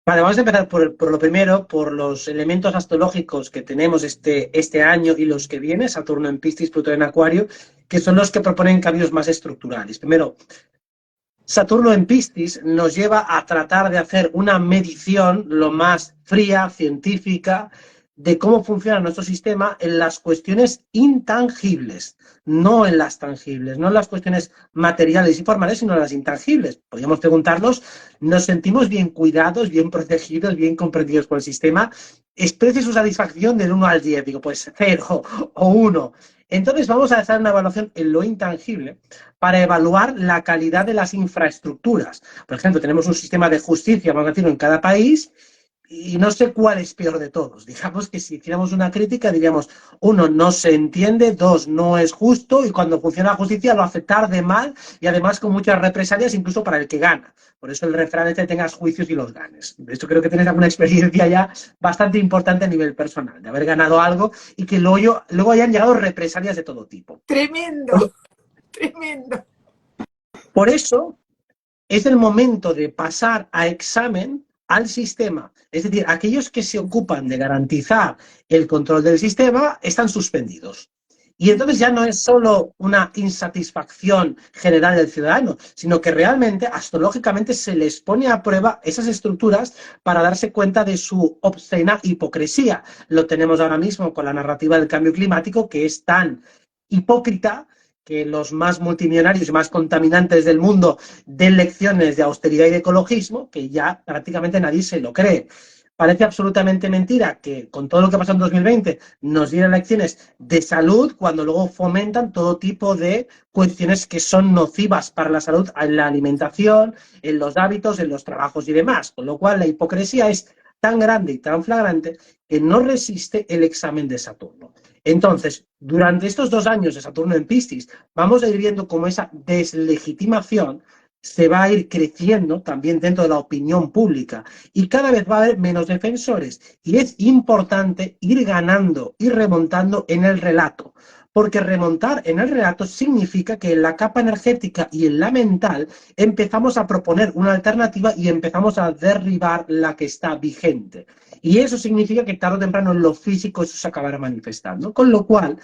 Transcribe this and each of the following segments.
Vale, vamos a empezar por lo primero, por los elementos astrológicos que tenemos este año y los que vienen, Saturno en Piscis, Plutón en Acuario, que son los que proponen cambios más estructurales. Primero, Saturno en Piscis nos lleva a tratar de hacer una medición lo más fría, científica, de cómo funciona nuestro sistema en las cuestiones intangibles, no en las tangibles, no en las cuestiones materiales y formales, sino en las intangibles. Podríamos preguntarnos, ¿nos sentimos bien cuidados, bien protegidos, bien comprendidos por el sistema? Exprese su satisfacción del 1 al 10, digo, pues 0 o 1. Entonces vamos a hacer una evaluación en lo intangible para evaluar la calidad de las infraestructuras. Por ejemplo, tenemos un sistema de justicia, vamos a decirlo, en cada país, y no sé cuál es peor de todos. Digamos que si hiciéramos una crítica, diríamos, uno, no se entiende, dos, no es justo, y cuando funciona la justicia lo hace tarde, mal, y además con muchas represalias, incluso para el que gana. Por eso el refrán es que tengas juicios y los ganes. De hecho, creo que tienes alguna experiencia ya bastante importante a nivel personal, de haber ganado algo y que luego hayan llegado represalias de todo tipo. Tremendo, tremendo. Por eso, es el momento de pasar a examen al sistema. Es decir, aquellos que se ocupan de garantizar el control del sistema están suspendidos. Y entonces ya no es solo una insatisfacción general del ciudadano, sino que realmente, astrológicamente, se les pone a prueba esas estructuras para darse cuenta de su obscena hipocresía. Lo tenemos ahora mismo con la narrativa del cambio climático, que es tan hipócrita que los más multimillonarios y más contaminantes del mundo den lecciones de austeridad y de ecologismo, que ya prácticamente nadie se lo cree. Parece absolutamente mentira que con todo lo que pasó en 2020 nos dieran lecciones de salud cuando luego fomentan todo tipo de cuestiones que son nocivas para la salud en la alimentación, en los hábitos, en los trabajos y demás. Con lo cual la hipocresía es tan grande y tan flagrante que no resiste el examen de Saturno. Entonces, durante estos 2 años de Saturno en Piscis, vamos a ir viendo cómo esa deslegitimación se va a ir creciendo también dentro de la opinión pública y cada vez va a haber menos defensores. Y es importante ir ganando, ir remontando en el relato, porque remontar en el relato significa que en la capa energética y en la mental empezamos a proponer una alternativa y empezamos a derribar la que está vigente. Y eso significa que tarde o temprano en lo físico eso se acabará manifestando. Con lo cual,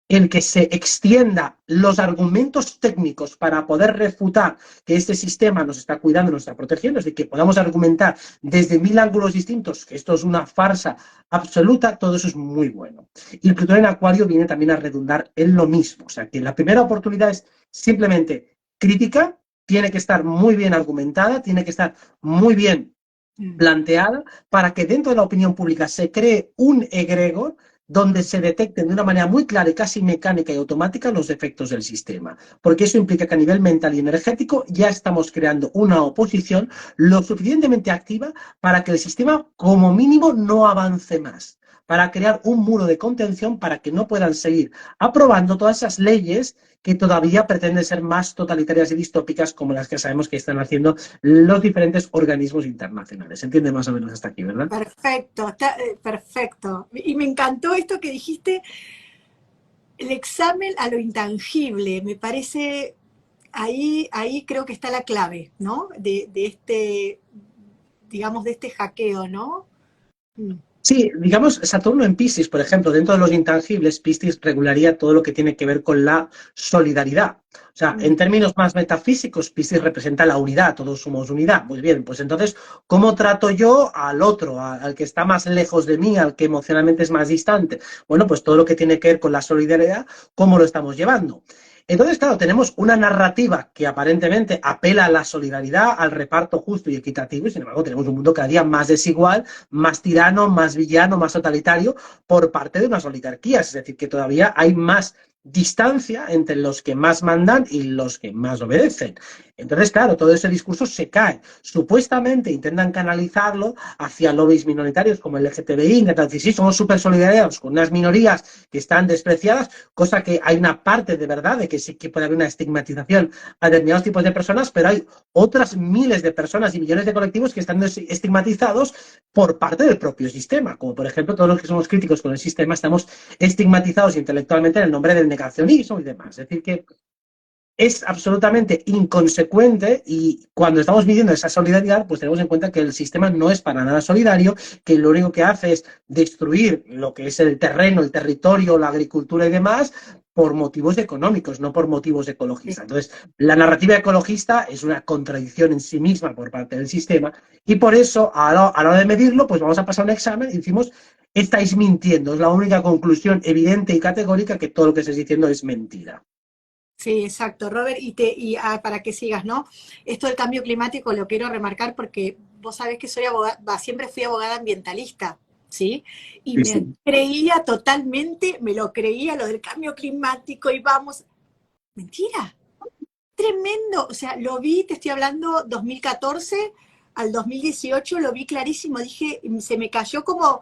el que se extienda los argumentos técnicos para poder refutar que este sistema nos está cuidando, nos está protegiendo, es decir, que podamos argumentar desde 1000 ángulos distintos que esto es una farsa absoluta, todo eso es muy bueno. Y Plutón en Acuario viene también a redundar en lo mismo. O sea, que la primera oportunidad es simplemente crítica, tiene que estar muy bien argumentada, tiene que estar muy bien planteada para que dentro de la opinión pública se cree un egregor donde se detecten de una manera muy clara y casi mecánica y automática los defectos del sistema. Porque eso implica que a nivel mental y energético ya estamos creando una oposición lo suficientemente activa para que el sistema como mínimo no avance más, para crear un muro de contención para que no puedan seguir aprobando todas esas leyes que todavía pretenden ser más totalitarias y distópicas como las que sabemos que están haciendo los diferentes organismos internacionales. ¿Se entiende más o menos hasta aquí, verdad? Perfecto, está, perfecto. Y me encantó esto que dijiste, el examen a lo intangible. Me parece, ahí creo que está la clave, ¿no? De este, digamos, de este hackeo, ¿no? Sí, digamos, Saturno en Piscis, por ejemplo, dentro de los intangibles, Piscis regularía todo lo que tiene que ver con la solidaridad. O sea, en términos más metafísicos, Piscis representa la unidad, todos somos unidad. Muy bien, pues entonces, ¿cómo trato yo al otro, al que está más lejos de mí, al que emocionalmente es más distante? Bueno, pues todo lo que tiene que ver con la solidaridad, ¿cómo lo estamos llevando? Entonces, claro, tenemos una narrativa que aparentemente apela a la solidaridad, al reparto justo y equitativo, y sin embargo tenemos un mundo cada día más desigual, más tirano, más villano, más totalitario por parte de unas oligarquías. Es decir, que todavía hay más distancia entre los que más mandan y los que más obedecen. Entonces, claro, todo ese discurso se cae. Supuestamente intentan canalizarlo hacia lobbies minoritarios como el LGTBI, intentan decir, sí, somos súper solidarios con unas minorías que están despreciadas, cosa que hay una parte de verdad de que sí que puede haber una estigmatización a determinados tipos de personas, pero hay otras miles de personas y millones de colectivos que están estigmatizados por parte del propio sistema, como por ejemplo todos los que somos críticos con el sistema estamos estigmatizados intelectualmente en el nombre del negacionismo y demás. Es decir, que es absolutamente inconsecuente y cuando estamos midiendo esa solidaridad, pues tenemos en cuenta que el sistema no es para nada solidario, que lo único que hace es destruir lo que es el terreno, el territorio, la agricultura y demás por motivos económicos, no por motivos ecologistas. Entonces, la narrativa ecologista es una contradicción en sí misma por parte del sistema y por eso, a la hora de medirlo, pues vamos a pasar un examen y decimos, estáis mintiendo. Es la única conclusión evidente y categórica que todo lo que estáis diciendo es mentira. Sí, exacto, Robert, para que sigas, ¿no? Esto del cambio climático lo quiero remarcar porque vos sabés que soy abogada, siempre fui abogada ambientalista, ¿sí? Y Sí, me sí. creía totalmente, me lo creía lo del cambio climático y vamos, mentira, tremendo, o sea, lo vi, te estoy hablando 2014 al 2018, lo vi clarísimo, dije, se me cayó como,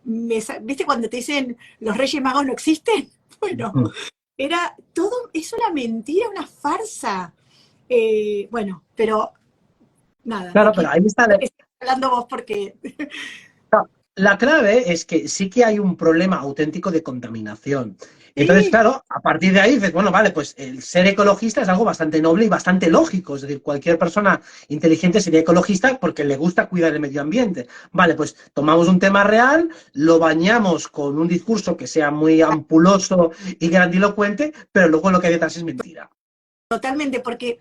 ¿viste cuando te dicen los Reyes Magos no existen? Bueno, era todo, es una mentira, una farsa. Bueno, pero nada, Claro, pero aquí ahí está. que estás hablando vos porque... La clave es que sí que hay un problema auténtico de contaminación. Entonces, Sí, claro, a partir de ahí dices, bueno, vale, pues el ser ecologista es algo bastante noble y bastante lógico. Es decir, cualquier persona inteligente sería ecologista porque le gusta cuidar el medio ambiente. Vale, pues tomamos un tema real, lo bañamos con un discurso que sea muy ampuloso y grandilocuente, pero luego lo que hay detrás es mentira. totalmente, porque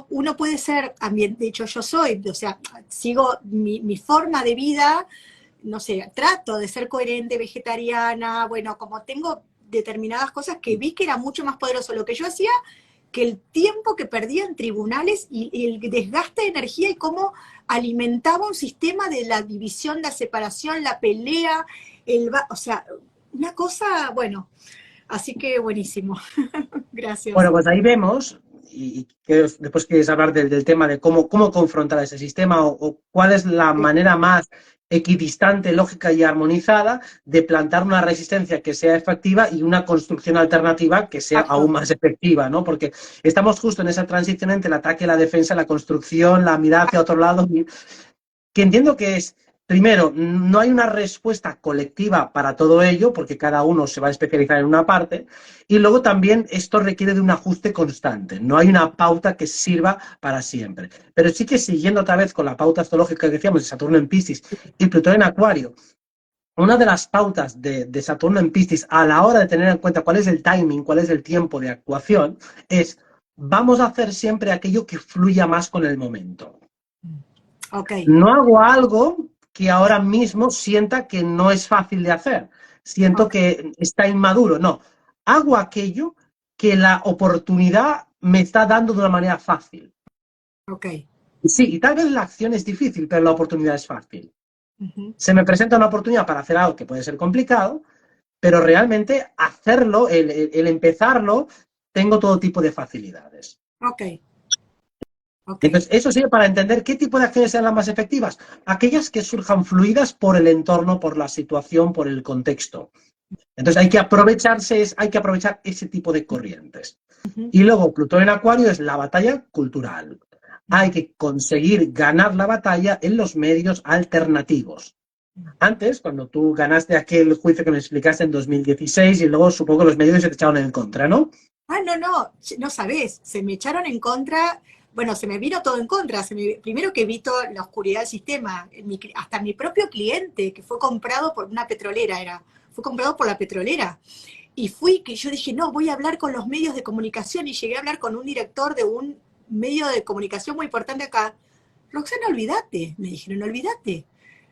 uno puede ser, de hecho yo soy, o sea, sigo mi forma de vida, no sé, trato de ser coherente, vegetariana, bueno, como tengo determinadas cosas que vi que era mucho más poderoso lo que yo hacía que el tiempo que perdía en tribunales y el desgaste de energía y cómo alimentaba un sistema de la división, la separación, la pelea, o sea, una cosa, bueno, así que buenísimo. Gracias. Bueno, pues ahí vemos, y que después quieres hablar del tema de cómo confrontar ese sistema o cuál es la manera más equidistante, lógica y armonizada de plantar una resistencia que sea efectiva y una construcción alternativa que sea Exacto. aún más efectiva, ¿no? Porque estamos justo en esa transición entre el ataque, la defensa, la construcción, la mirada hacia otro lado, que entiendo que es, primero, no hay una respuesta colectiva para todo ello, porque cada uno se va a especializar en una parte, y luego también esto requiere de un ajuste constante, no hay una pauta que sirva para siempre. Pero sí que siguiendo otra vez con la pauta astrológica que decíamos de Saturno en Piscis y Plutón en Acuario, una de las pautas de Saturno en Piscis a la hora de tener en cuenta cuál es el timing, cuál es el tiempo de actuación, es vamos a hacer siempre aquello que fluya más con el momento. Ok. No hago algo que ahora mismo sienta que no es fácil de hacer, siento Ok. que está inmaduro, no, hago aquello que la oportunidad me está dando de una manera fácil. Ok. Sí, y tal vez la acción es difícil, pero la oportunidad es fácil. Ujú. Se me presenta una oportunidad para hacer algo que puede ser complicado, pero realmente hacerlo, el empezarlo, tengo todo tipo de facilidades. Ok. Ok. Entonces, eso sirve para entender qué tipo de acciones sean las más efectivas. Aquellas que surjan fluidas por el entorno, por la situación, por el contexto. Entonces, hay que aprovechar ese tipo de corrientes. Ujú. Y luego, Plutón en Acuario es la batalla cultural. Hay que conseguir ganar la batalla en los medios alternativos. Antes, cuando tú ganaste aquel juicio que me explicaste en 2016 y luego supongo que los medios se te echaron en contra, ¿no? Ah, no, no, no sabés, se me echaron en contra, bueno, se me vino todo en contra, primero que vi toda la oscuridad del sistema, hasta mi propio cliente, que fue comprado por una petrolera, fue comprado por la petrolera, y que yo dije, no, voy a hablar con los medios de comunicación, y llegué a hablar con un director de un medio de comunicación muy importante acá. Roxana, olvídate, me dijeron, olvídate,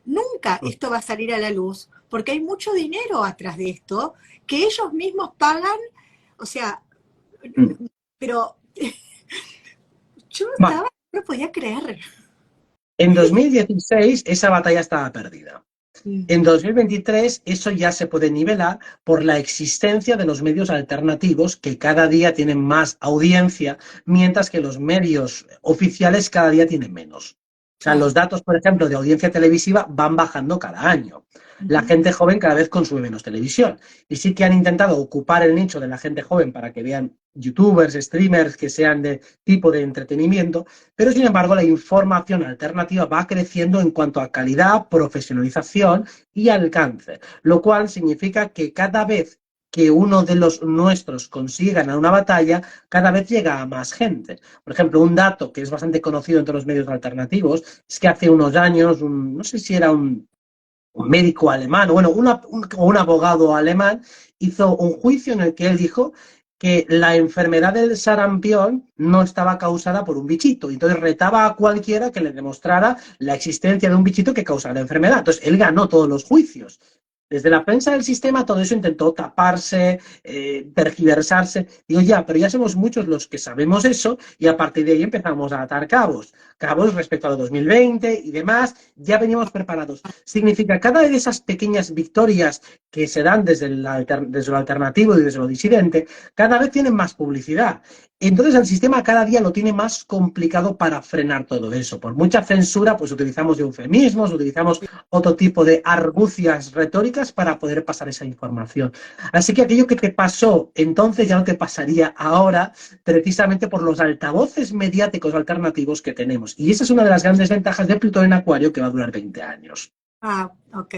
nunca esto va a salir a la luz, porque hay mucho dinero atrás de esto, que ellos mismos pagan, o sea, Mm. pero yo Vale. no lo podía creer. En 2016 esa batalla estaba perdida. Mm. En 2023 eso ya se puede nivelar por la existencia de los medios alternativos que cada día tienen más audiencia, mientras que los medios oficiales cada día tienen menos. O sea, los Claro. datos, por ejemplo, de audiencia televisiva van bajando cada año. La Ujú. gente joven cada vez consume menos televisión. Y sí que han intentado ocupar el nicho de la gente joven para que vean youtubers, streamers que sean de tipo de entretenimiento, pero sin embargo la información alternativa va creciendo en cuanto a calidad, profesionalización y alcance, lo cual significa que cada vez que uno de los nuestros consiga ganar una batalla, cada vez llega a más gente. Por ejemplo, un dato que es bastante conocido entre los medios alternativos es que hace unos años, no sé si era un médico alemán, bueno, un abogado alemán, hizo un juicio en el que él dijo que la enfermedad del sarampión no estaba causada por un bichito. Entonces retaba a cualquiera que le demostrara la existencia de un bichito que causara la enfermedad. Entonces él ganó todos los juicios. Desde la prensa del sistema todo eso intentó taparse, tergiversarse. Digo, ya, pero ya somos muchos los que sabemos eso y a partir de ahí empezamos a atar cabos. Cabos respecto a 2020 y demás, ya veníamos preparados. Significa cada vez de esas pequeñas victorias que se dan desde lo alternativo y desde lo disidente, cada vez tienen más publicidad. Entonces el sistema cada día lo tiene más complicado para frenar todo eso. Por mucha censura, pues utilizamos eufemismos, utilizamos otro tipo de argucias retóricas para poder pasar esa información. Así que aquello que te pasó entonces ya no te pasaría ahora, precisamente por los altavoces mediáticos alternativos que tenemos. Y esa es una de las grandes ventajas de Plutón en Acuario, que va a durar 20 años. Ah, ok.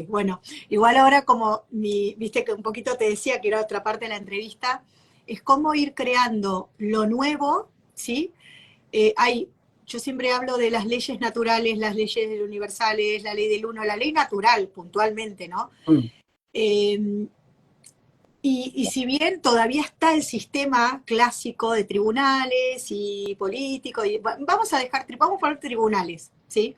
Bueno, igual ahora como viste que un poquito te decía que era otra parte de la entrevista, es cómo ir creando lo nuevo, ¿sí? Yo siempre hablo de las leyes naturales, las leyes universales, la ley del uno, la ley natural, puntualmente, ¿no? Y si bien todavía está el sistema clásico de tribunales y políticos, vamos a poner tribunales, ¿sí?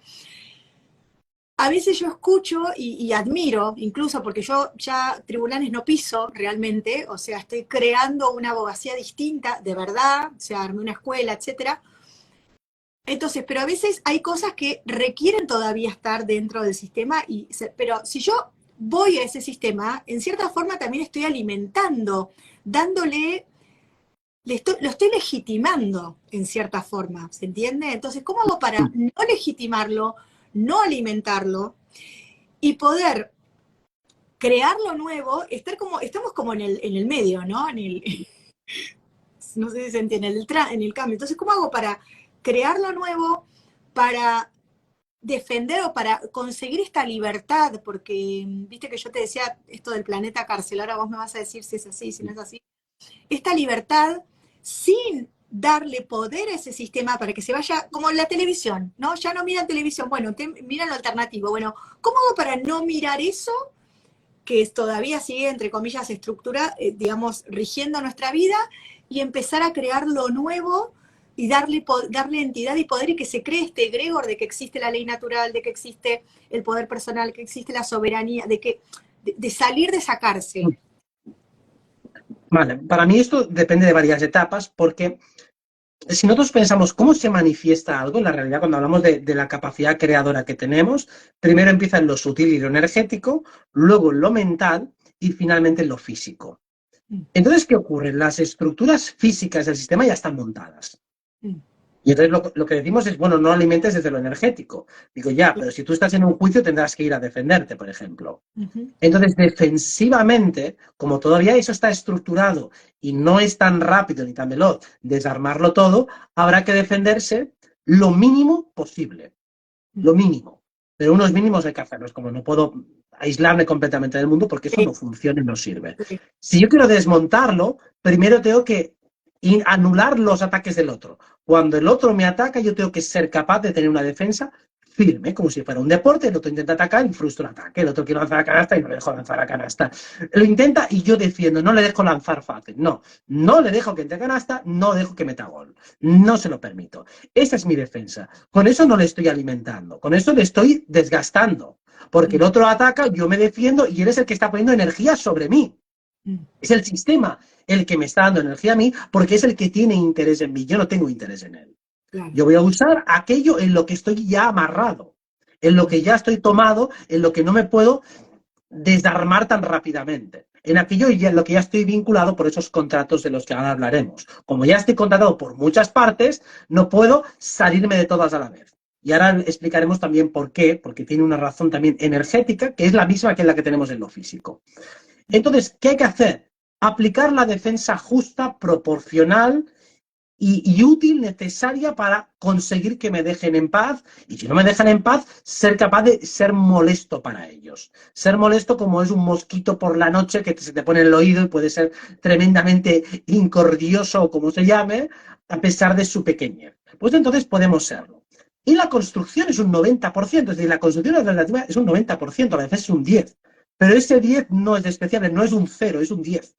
A veces yo escucho y admiro, incluso porque yo ya tribunales no piso realmente, o sea, estoy creando una abogacía distinta, de verdad, o sea, armé una escuela, etcétera. Entonces, pero a veces hay cosas que requieren todavía estar dentro del sistema, pero si yo voy a ese sistema, en cierta forma también estoy alimentando, dándole, lo estoy legitimando en cierta forma, ¿se entiende? Entonces, ¿cómo hago para no legitimarlo, no alimentarlo y poder crear lo nuevo, estamos como en el medio, ¿no? No sé si se entiende, en el cambio. Entonces, ¿cómo hago para crear lo nuevo, para defender o para conseguir esta libertad? Porque, viste que yo te decía esto del planeta cárcel, ahora vos me vas a decir si es así, si no es así. Esta libertad sin darle poder a ese sistema para que se vaya, como la televisión, ¿no? Ya no miran televisión, bueno, miran lo alternativo. Bueno, ¿cómo hago para no mirar eso que todavía sigue, entre comillas, estructura, digamos, rigiendo nuestra vida y empezar a crear lo nuevo y darle entidad y poder y que se cree este egregor de que existe la ley natural, de que existe el poder personal, que existe la soberanía, de salir de esa cárcel? Vale, para mí esto depende de varias etapas, porque si nosotros pensamos cómo se manifiesta algo, en la realidad cuando hablamos de la capacidad creadora que tenemos, primero empieza en lo sutil y lo energético, luego en lo mental y finalmente en lo físico. Entonces, ¿qué ocurre? Las estructuras físicas del sistema ya están montadas. Y entonces lo que decimos es, bueno, no alimentes desde lo energético. Digo, ya, pero si tú estás en un juicio tendrás que ir a defenderte, por ejemplo. Entonces, defensivamente, como todavía eso está estructurado y no es tan rápido ni tan veloz desarmarlo todo, habrá que defenderse lo mínimo posible. Lo mínimo. Pero unos mínimos hay que hacerlos, como no puedo aislarme completamente del mundo porque eso no funciona y no sirve. Si yo quiero desmontarlo, primero tengo que anular los ataques del otro. Cuando el otro me ataca, yo tengo que ser capaz de tener una defensa firme, como si fuera un deporte. El otro intenta atacar y frustro el ataque. El otro quiere lanzar la canasta y no le dejo lanzar la canasta. Lo intenta y yo defiendo, no le dejo lanzar fácil. No le dejo que entre canasta, no dejo que meta gol. No se lo permito. Esa es mi defensa. Con eso no le estoy alimentando, con eso le estoy desgastando. Porque el otro ataca, yo me defiendo y él es el que está poniendo energía sobre mí. Es el sistema el que me está dando energía a mí porque es el que tiene interés en mí. Yo no tengo interés en él. Claro. Yo voy a usar aquello en lo que estoy ya amarrado, en lo que ya estoy tomado, en lo que no me puedo desarmar tan rápidamente. En aquello en lo que ya estoy vinculado por esos contratos de los que ahora hablaremos. Como ya estoy contratado por muchas partes, no puedo salirme de todas a la vez. Y ahora explicaremos también por qué, porque tiene una razón también energética, que es la misma que la que tenemos en lo físico. Entonces, ¿qué hay que hacer? Aplicar la defensa justa, proporcional y útil, necesaria para conseguir que me dejen en paz, y si no me dejan en paz, ser capaz de ser molesto para ellos. Ser molesto como es un mosquito por la noche que se te pone en el oído y puede ser tremendamente incordioso o como se llame, a pesar de su pequeñez. Pues entonces podemos serlo. Y la construcción es un 90%, es decir, la construcción alternativa es un 90%, a veces es un 10%. Pero ese 10 no es despreciable, no es un 0, es un 10.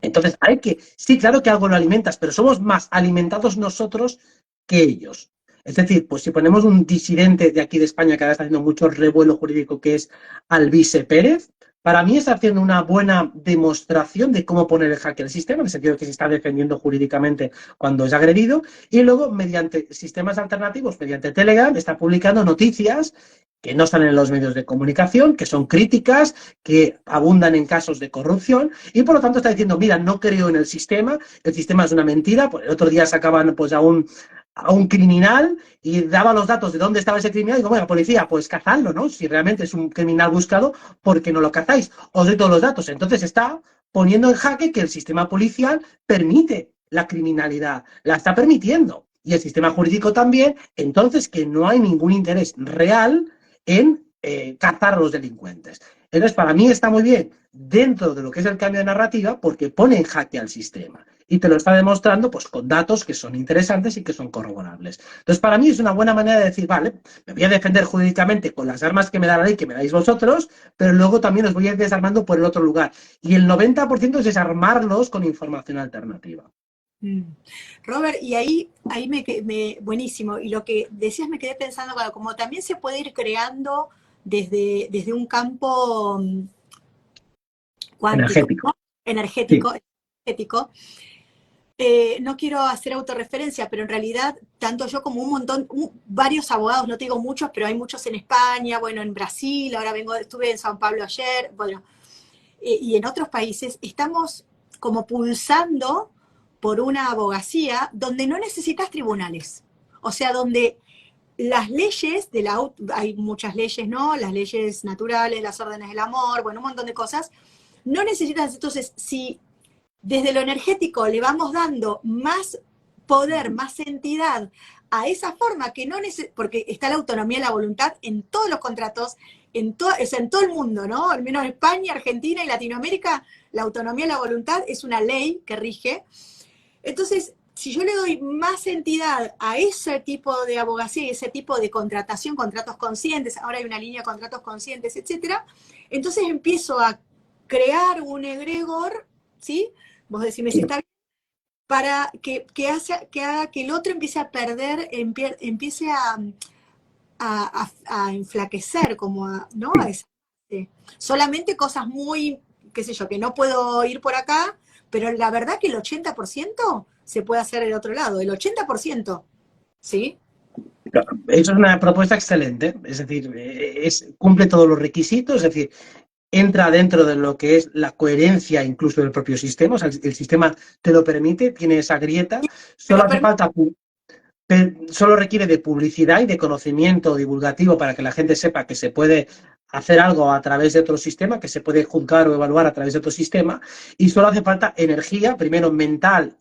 Entonces hay que, sí, claro que algo lo alimentas, pero somos más alimentados nosotros que ellos. Es decir, pues si ponemos un disidente de aquí de España que ahora está haciendo mucho revuelo jurídico, que es Alvise Pérez, para mí está haciendo una buena demostración de cómo poner el jaque al sistema, en el sentido de que se está defendiendo jurídicamente cuando es agredido, y luego mediante sistemas alternativos, mediante Telegram, está publicando noticias que no están en los medios de comunicación, que son críticas, que abundan en casos de corrupción, y por lo tanto está diciendo, mira, no creo en el sistema es una mentira. Pues el otro día sacaban pues a un criminal y daba los datos de dónde estaba ese criminal y digo, bueno, policía, pues cazadlo, ¿no? Si realmente es un criminal buscado, ¿por qué no lo cazáis? Os doy todos los datos. Entonces está poniendo en jaque que el sistema policial permite la criminalidad, la está permitiendo. Y el sistema jurídico también, entonces que no hay ningún interés real en cazar a los delincuentes. Entonces, para mí está muy bien dentro de lo que es el cambio de narrativa porque pone en jaque al sistema y te lo está demostrando pues con datos que son interesantes y que son corroborables. Entonces, para mí es una buena manera de decir, vale, me voy a defender jurídicamente con las armas que me da la ley, que me dais vosotros, pero luego también os voy a ir desarmando por el otro lugar. Y el 90% es desarmarlos con información alternativa. Robert, y ahí buenísimo, y lo que decías me quedé pensando, claro, como también se puede ir creando desde un campo cuántico, Energético. ¿no? Energético, Sí. energético. No quiero hacer autorreferencia, pero en realidad, tanto yo como varios abogados, no te digo muchos, pero hay muchos en España, bueno, en Brasil, ahora estuve en Sao Paulo ayer, bueno, y en otros países, estamos como pulsando por una abogacía donde no necesitas tribunales. O sea, donde las leyes, hay muchas leyes, ¿no? Las leyes naturales, las órdenes del amor, bueno, un montón de cosas, no necesitas. Entonces, si desde lo energético le vamos dando más poder, más entidad a esa forma que no porque está la autonomía y la voluntad en todos los contratos, en todo el mundo, ¿no? Al menos España, Argentina y Latinoamérica, la autonomía y la voluntad es una ley que rige. Entonces, si yo le doy más entidad a ese tipo de abogacía y ese tipo de contratación, contratos conscientes, ahora hay una línea de contratos conscientes, etcétera, entonces empiezo a crear un egregor, ¿sí? Vos decime si está bien, para que haga que el otro empiece a perder, empiece a enflaquecer, ¿no? Solamente cosas muy, qué sé yo, que no puedo ir por acá, pero la verdad que el 80% se puede hacer del otro lado, el 80%, ¿sí? Eso es una propuesta excelente, es decir, cumple todos los requisitos, es decir, entra dentro de lo que es la coherencia incluso del propio sistema, o sea, el sistema te lo permite, tiene esa grieta, solo requiere de publicidad y de conocimiento divulgativo para que la gente sepa que se puede hacer algo a través de otro sistema, que se puede juzgar o evaluar a través de otro sistema, y solo hace falta energía, primero mental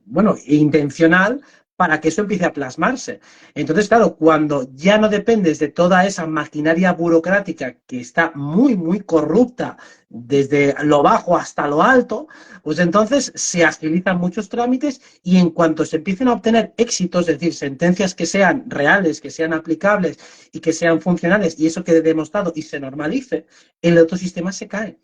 bueno, e intencional, para que eso empiece a plasmarse. Entonces, claro, cuando ya no dependes de toda esa maquinaria burocrática que está muy, muy corrupta desde lo bajo hasta lo alto, pues entonces se agilizan muchos trámites y en cuanto se empiecen a obtener éxitos, es decir, sentencias que sean reales, que sean aplicables y que sean funcionales y eso quede demostrado y se normalice, el otro sistema se cae.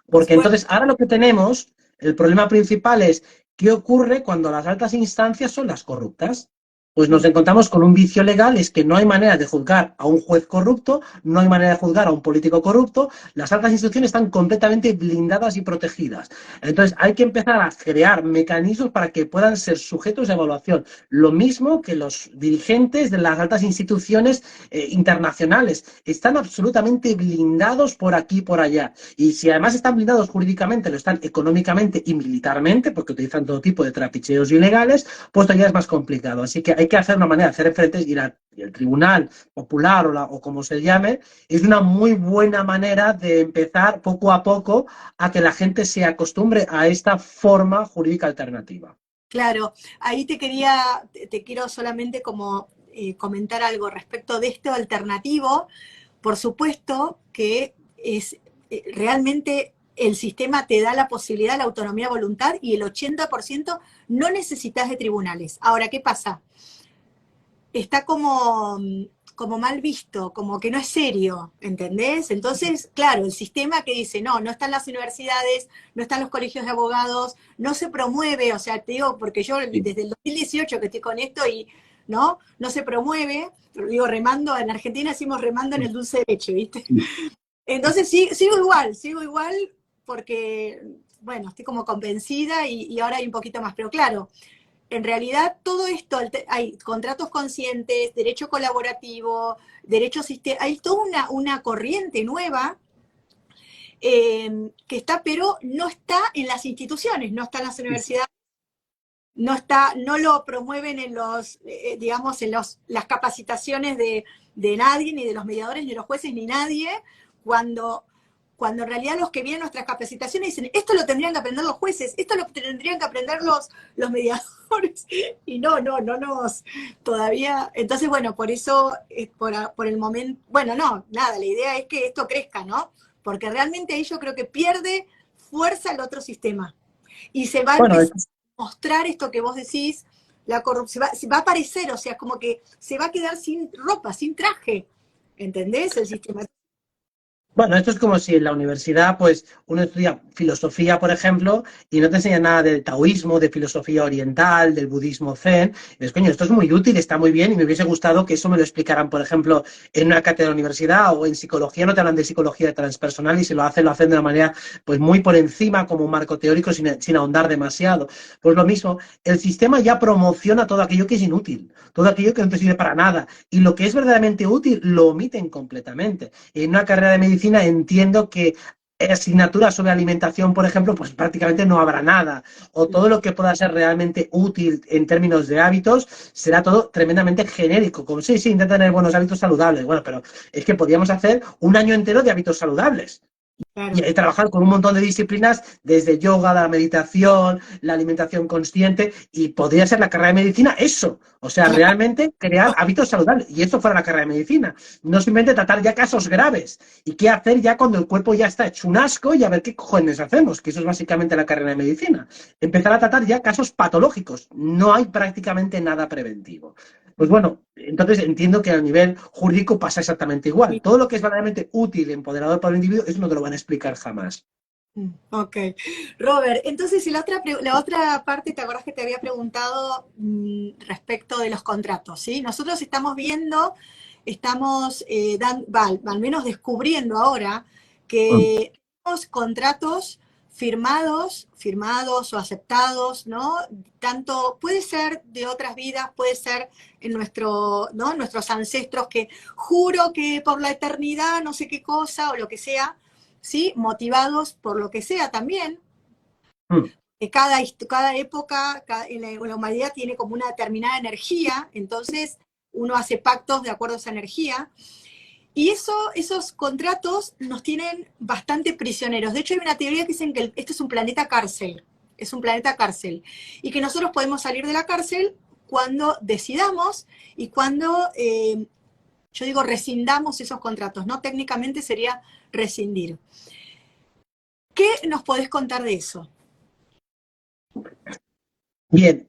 Porque entonces ahora lo que tenemos, el problema principal es ¿qué ocurre cuando las altas instancias son las corruptas? Pues nos encontramos con un vicio legal, es que no hay manera de juzgar a un juez corrupto, no hay manera de juzgar a un político corrupto, las altas instituciones están completamente blindadas y protegidas. Entonces hay que empezar a crear mecanismos para que puedan ser sujetos de evaluación. Lo mismo que los dirigentes de las altas instituciones internacionales están absolutamente blindados por aquí y por allá. Y si además están blindados jurídicamente, lo están económicamente y militarmente, porque utilizan todo tipo de trapicheos ilegales, pues todavía es más complicado. Así que hay que hacer una manera de hacer frentes y el tribunal popular o como se llame, es una muy buena manera de empezar poco a poco a que la gente se acostumbre a esta forma jurídica alternativa. Claro, ahí te quiero solamente como comentar algo respecto de esto alternativo. Por supuesto que es realmente el sistema te da la posibilidad, la autonomía de voluntad y el 80% no necesitas de tribunales. Ahora, ¿qué pasa? Está como mal visto, como que no es serio, ¿entendés? Entonces, claro, el sistema que dice, no, no están las universidades, no están los colegios de abogados, no se promueve, o sea, te digo, porque yo Sí. desde el 2018 que estoy con esto y no se promueve, digo, remando, en Argentina decimos remando en el dulce de leche, ¿viste? Entonces sí, sigo igual porque, bueno, estoy como convencida y ahora hay un poquito más, pero claro, en realidad todo esto, hay contratos conscientes, derecho colaborativo, derecho sistema, hay toda una corriente nueva que está, pero no está en las instituciones, no está en las universidades, no lo promueven en los, digamos, en las capacitaciones de nadie, ni de los mediadores, ni de los jueces, ni nadie, cuando, cuando en realidad los que vienen a nuestras capacitaciones dicen, esto lo tendrían que aprender los jueces, esto lo tendrían que aprender los mediadores, y no nos, todavía, entonces bueno, por eso, por el momento, bueno, no, nada, la idea es que esto crezca, ¿no? Porque realmente ahí yo creo que pierde fuerza el otro sistema y se va a Bueno, empezar a mostrar esto que vos decís, la corrupción, va a aparecer, o sea, como que se va a quedar sin ropa, sin traje, ¿entendés? El sistema. Bueno, esto es como si en la universidad, pues, uno estudia filosofía, por ejemplo, y no te enseña nada del taoísmo, de filosofía oriental, del budismo zen. Y dices, coño, esto es muy útil, está muy bien, y me hubiese gustado que eso me lo explicaran, por ejemplo, en una cátedra de la universidad o en psicología, no te hablan de psicología transpersonal y si lo hacen de una manera, pues, muy por encima, como un marco teórico, sin ahondar demasiado. Pues lo mismo, el sistema ya promociona todo aquello que es inútil, todo aquello que no te sirve para nada, y lo que es verdaderamente útil lo omiten completamente. En una carrera de medicina entiendo que asignaturas sobre alimentación, por ejemplo, pues prácticamente no habrá nada. O todo lo que pueda ser realmente útil en términos de hábitos será todo tremendamente genérico. Como sí, intenta tener buenos hábitos saludables. Bueno, pero es que podríamos hacer un año entero de hábitos saludables Claro. y trabajar con un montón de disciplinas, desde yoga, la meditación, la alimentación consciente, y podría ser la carrera de medicina eso. O sea, Claro. realmente crear hábitos saludables. Y eso fuera la carrera de medicina. No simplemente tratar ya casos graves. ¿Y qué hacer ya cuando el cuerpo ya está hecho un asco y a ver qué cojones hacemos? Que eso es básicamente la carrera de medicina. Empezar a tratar ya casos patológicos. No hay prácticamente nada preventivo. Pues bueno, entonces entiendo que a nivel jurídico pasa exactamente igual. Todo lo que es verdaderamente útil, empoderador para el individuo, eso no te lo van a explicar jamás. Ok. Robert, entonces y la otra parte, ¿te acordás que te había preguntado respecto de los contratos? ¿Sí? Nosotros estamos viendo, al menos descubriendo ahora que tenemos contratos firmados o aceptados, ¿no? Tanto puede ser de otras vidas, puede ser ¿no? Nuestros ancestros que juro que por la eternidad no sé qué cosa o lo que sea, ¿sí? Motivados por lo que sea también. Mm. Cada época en la humanidad tiene como una determinada energía, entonces uno hace pactos de acuerdo a esa energía. Y esos contratos nos tienen bastante prisioneros. De hecho, hay una teoría que dicen que este es un planeta cárcel. Es un planeta cárcel. Y que nosotros podemos salir de la cárcel cuando decidamos y cuando, yo digo, rescindamos esos contratos. No técnicamente sería rescindir. ¿Qué nos podés contar de eso? Bien,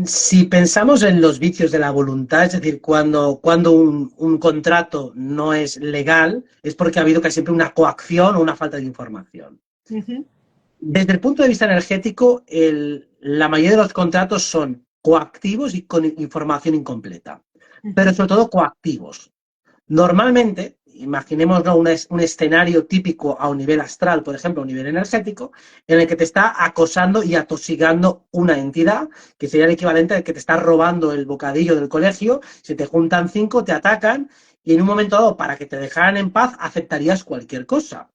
si pensamos en los vicios de la voluntad, es decir, cuando un contrato no es legal, es porque ha habido casi siempre una coacción o una falta de información. Ujú. Desde el punto de vista energético, la mayoría de los contratos son coactivos y con información incompleta, pero Ujú. sobre todo coactivos. Normalmente, imaginemos, ¿no?, un escenario típico a un nivel astral, por ejemplo, a un nivel energético, en el que te está acosando y atosigando una entidad, que sería el equivalente al que te está robando el bocadillo del colegio, se te juntan 5, te atacan, y en un momento dado, para que te dejaran en paz, aceptarías cualquier cosa.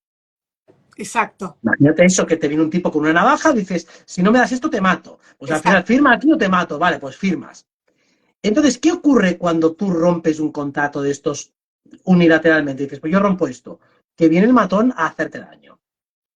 Exacto, Imagínate eso, que te viene un tipo con una navaja, dices, si no me das esto, te mato. Pues al final, exacto. firma aquí o te mato. Vale, pues firmas. Entonces, ¿qué ocurre cuando tú rompes un contrato de estos unilateralmente? Dices, pues yo rompo esto. Que viene el matón a hacerte daño.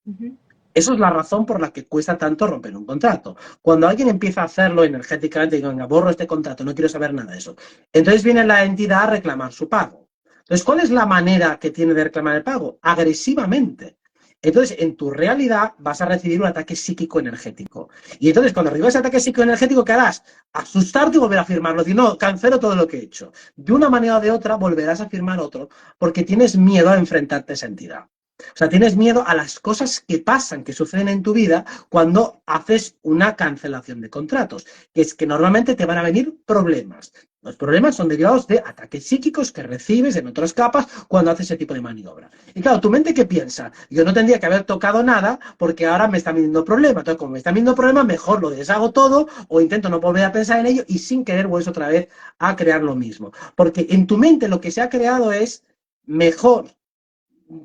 Ujú. Eso es la razón por la que cuesta tanto romper un contrato. Cuando alguien empieza a hacerlo energéticamente y digo, venga, borro este contrato, no quiero saber nada de eso. Entonces viene la entidad a reclamar su pago. Entonces, ¿cuál es la manera que tiene de reclamar el pago? Agresivamente. Entonces, en tu realidad vas a recibir un ataque psíquico energético. Y entonces, cuando recibas ese ataque psíquico energético, ¿qué harás? Asustarte y volver a firmarlo. Decir, no, cancelo todo lo que he hecho. De una manera o de otra volverás a firmar otro porque tienes miedo a enfrentarte a esa entidad. O sea, tienes miedo a las cosas que pasan, que suceden en tu vida cuando haces una cancelación de contratos, que es que normalmente te van a venir problemas. Los problemas son derivados de ataques psíquicos que recibes en otras capas cuando haces ese tipo de maniobra. Y claro, ¿tu mente qué piensa? Yo no tendría que haber tocado nada porque ahora me está viniendo problema. Entonces, como me está viniendo problema, mejor lo deshago todo o intento no volver a pensar en ello y sin querer vuelves otra vez a crear lo mismo. Porque en tu mente lo que se ha creado es mejor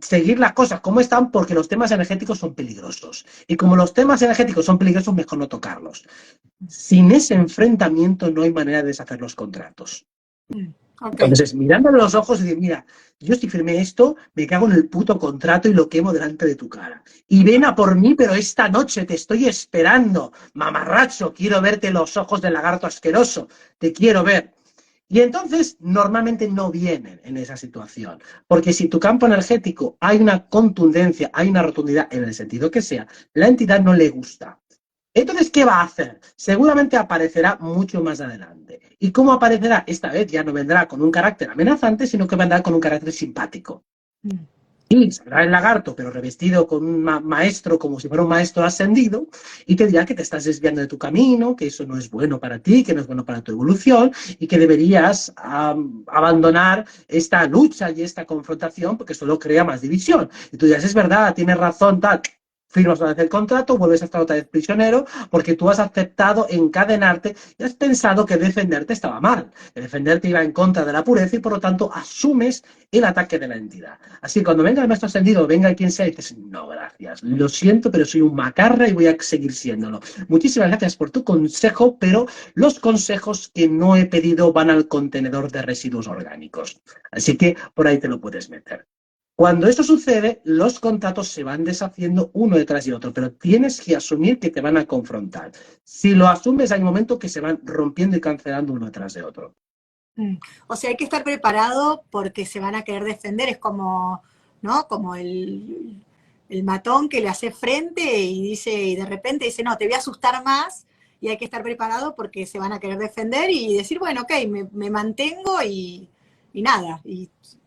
seguir las cosas como están porque los temas energéticos son peligrosos. Y como los temas energéticos son peligrosos, mejor no tocarlos. Sin ese enfrentamiento no hay manera de deshacer los contratos. Okay. Entonces, mirándole los ojos y decir, mira, yo si firmé esto, me cago en el puto contrato y lo quemo delante de tu cara. Y ven a por mí, pero esta noche te estoy esperando, mamarracho, quiero verte los ojos del lagarto asqueroso, te quiero ver. Y entonces normalmente no vienen en esa situación, porque si tu campo energético hay una contundencia, hay una rotundidad en el sentido que sea, la entidad no le gusta. Entonces, ¿qué va a hacer? Seguramente aparecerá mucho más adelante. ¿Y cómo aparecerá? Esta vez ya no vendrá con un carácter amenazante, sino que vendrá con un carácter simpático. Sí, saldrá el lagarto, pero revestido con un maestro, como si fuera un maestro ascendido, y te dirá que te estás desviando de tu camino, que eso no es bueno para ti, que no es bueno para tu evolución, y que deberías abandonar esta lucha y esta confrontación, porque solo crea más división. Y tú dirás, es verdad, tienes razón, tal. Firmas otra vez el contrato, vuelves a estar otra vez prisionero, porque tú has aceptado encadenarte y has pensado que defenderte estaba mal, que defenderte iba en contra de la pureza y por lo tanto asumes el ataque de la entidad. Así que cuando venga el maestro ascendido, venga quien sea, y dices, no, gracias, lo siento, pero soy un macarra y voy a seguir siéndolo. Muchísimas gracias por tu consejo, pero los consejos que no he pedido van al contenedor de residuos orgánicos. Así que por ahí te lo puedes meter. Cuando esto sucede, los contratos se van deshaciendo uno detrás de otro, pero tienes que asumir que te van a confrontar. Si lo asumes, hay un momento que se van rompiendo y cancelando uno detrás de otro. O sea, hay que estar preparado porque se van a querer defender, es como, ¿no? Como el matón que le hace frente y dice, y de repente dice, no, te voy a asustar más, y hay que estar preparado porque se van a querer defender y decir, bueno, ok, me mantengo y nada.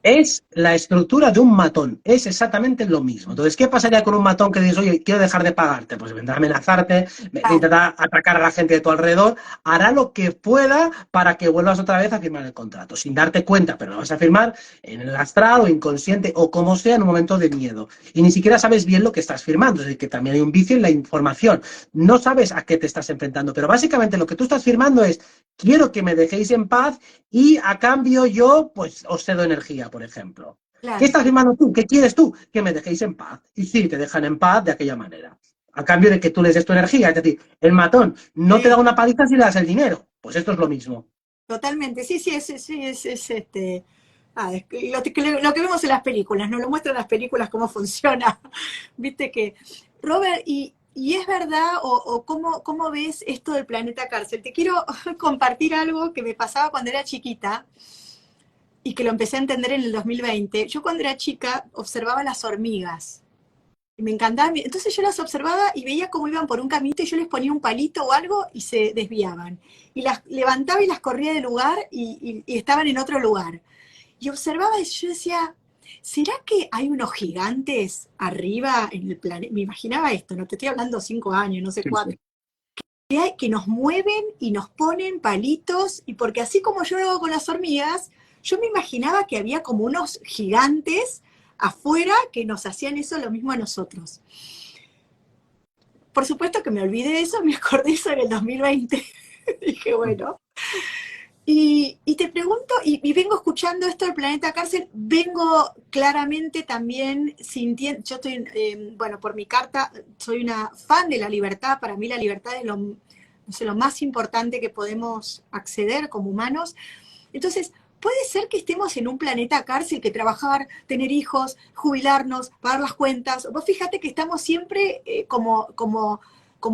Es la estructura de un matón, es exactamente lo mismo. Entonces, ¿qué pasaría con un matón que dices, oye, quiero dejar de pagarte? Pues vendrá a amenazarte, intentará atacar a la gente de tu alrededor, hará lo que pueda para que vuelvas otra vez a firmar el contrato, sin darte cuenta, pero lo vas a firmar en el astral o inconsciente o como sea en un momento de miedo. Y ni siquiera sabes bien lo que estás firmando, es decir, que también hay un vicio en la información. No sabes a qué te estás enfrentando, pero básicamente lo que tú estás firmando es, quiero que me dejéis en paz y a cambio yo, pues, os cedo energía, por ejemplo. ¿Qué Claro. estás firmando tú? ¿Qué quieres tú? Que me dejéis en paz. Y sí, te dejan en paz de aquella manera. A cambio de que tú les des tu energía. Es decir, el matón no te da una paliza si le das el dinero. Pues esto es lo mismo. Totalmente, sí, es este. Lo que vemos en las películas, nos lo muestran las películas cómo funciona. Viste que, Robert, y es verdad, o cómo ves esto del planeta cárcel. Te quiero compartir algo que me pasaba cuando era chiquita y que lo empecé a entender en el 2020. Yo cuando era chica observaba las hormigas. Y me encantaba. Entonces yo las observaba y veía cómo iban por un caminito y yo les ponía un palito o algo y se desviaban. Y las levantaba y las corría del lugar y estaban en otro lugar. Y observaba y yo decía, ¿será que hay unos gigantes arriba en el planeta? Me imaginaba esto, no te estoy hablando 5 años, no sé Sí, cuánto. sí. Que nos mueven y nos ponen palitos, y porque así como yo lo hago con las hormigas, yo me imaginaba que había como unos gigantes afuera que nos hacían eso lo mismo a nosotros. Por supuesto que me olvidé de eso, me acordé eso en el 2020. Dije, bueno. Y te pregunto, y vengo escuchando esto del planeta cárcel, vengo claramente también sintiendo, yo estoy, bueno, por mi carta, soy una fan de la libertad, para mí la libertad es no sé, lo más importante que podemos acceder como humanos. Entonces, puede ser que estemos en un planeta cárcel, que trabajar, tener hijos, jubilarnos, pagar las cuentas. Vos fíjate que estamos siempre como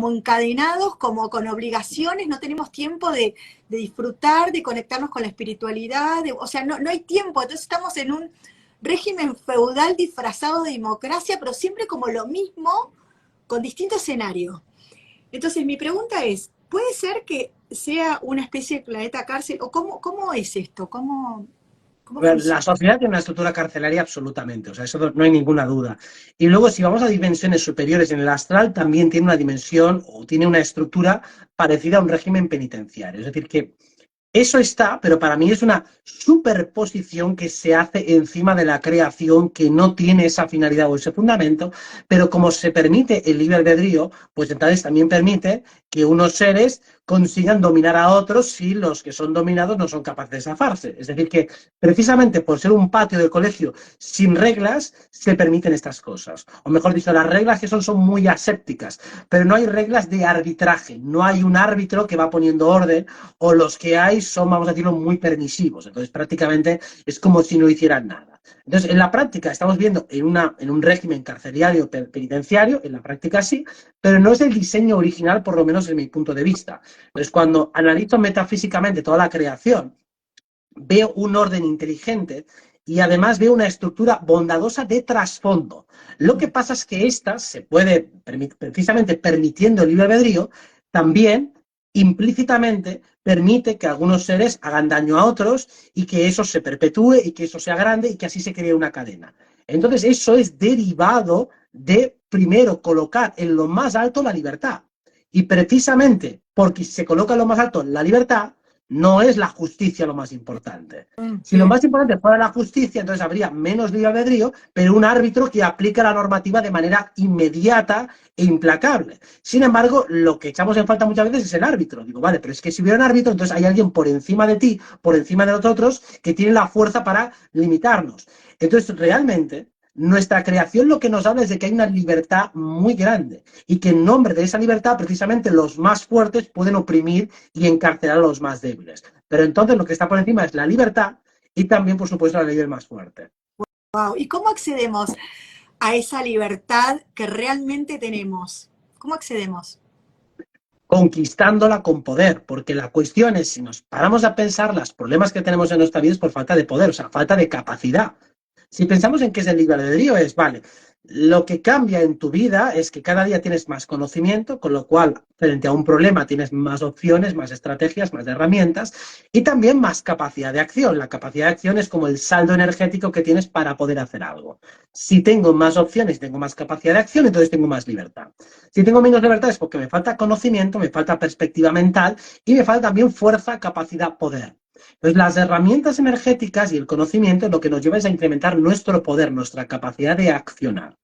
encadenados, como con obligaciones, no tenemos tiempo de disfrutar, de conectarnos con la espiritualidad, o sea, no hay tiempo, entonces estamos en un régimen feudal disfrazado de democracia, pero siempre como lo mismo, con distinto escenario. Entonces mi pregunta es, ¿puede ser que sea una especie de planeta cárcel? ¿O cómo es esto? ¿Cómo La funciona? sociedad tiene una estructura carcelaria absolutamente, o sea, eso no hay ninguna duda. Y luego, si vamos a dimensiones superiores en el astral, también tiene una dimensión o tiene una estructura parecida a un régimen penitenciario. Es decir, que eso está, pero para mí es una superposición que se hace encima de la creación que no tiene esa finalidad o ese fundamento, pero como se permite el libre albedrío, pues entonces también permite que unos seres consigan dominar a otros si los que son dominados no son capaces de zafarse. Es decir, que precisamente por ser un patio de colegio sin reglas, se permiten estas cosas. O mejor dicho, las reglas que son muy asépticas, pero no hay reglas de arbitraje, no hay un árbitro que va poniendo orden, o los que hay son, vamos a decirlo, muy permisivos. Entonces, prácticamente es como si no hicieran nada. Entonces, en la práctica estamos viendo en un régimen carcelario penitenciario, en la práctica sí, pero no es el diseño original, por lo menos desde mi punto de vista. Entonces, cuando analizo metafísicamente toda la creación, veo un orden inteligente y además veo una estructura bondadosa de trasfondo. Lo que pasa es que esta se puede, precisamente permitiendo el libre albedrío, también implícitamente permite que algunos seres hagan daño a otros y que eso se perpetúe y que eso sea grande y que así se cree una cadena. Entonces, eso es derivado de, primero, colocar en lo más alto la libertad. Y precisamente porque se coloca en lo más alto la libertad, no es la justicia lo más importante. Si lo Bien. más importante fuera la justicia, entonces habría menos libre albedrío, pero un árbitro que aplica la normativa de manera inmediata e implacable. Sin embargo, lo que echamos en falta muchas veces es el árbitro. Digo, vale, pero es que si hubiera un árbitro, entonces hay alguien por encima de ti, por encima de nosotros, que tiene la fuerza para limitarnos. Entonces, realmente, nuestra creación lo que nos habla es de que hay una libertad muy grande y que en nombre de esa libertad, precisamente los más fuertes pueden oprimir y encarcelar a los más débiles. Pero entonces lo que está por encima es la libertad y también, por supuesto, la ley del más fuerte. Wow. ¿Y cómo accedemos a esa libertad que realmente tenemos? ¿Cómo accedemos? Conquistándola con poder, porque la cuestión es, si nos paramos a pensar, los problemas que tenemos en nuestra vida es por falta de poder, o sea, falta de capacidad. Si pensamos en qué es el libre albedrío, es, vale, lo que cambia en tu vida es que cada día tienes más conocimiento, con lo cual, frente a un problema, tienes más opciones, más estrategias, más herramientas y también más capacidad de acción. La capacidad de acción es como el saldo energético que tienes para poder hacer algo. Si tengo más opciones, tengo más capacidad de acción, entonces tengo más libertad. Si tengo menos libertad es porque me falta conocimiento, me falta perspectiva mental y me falta también fuerza, capacidad, poder. Entonces, las herramientas energéticas y el conocimiento lo que nos lleva es a incrementar nuestro poder, nuestra capacidad de accionar.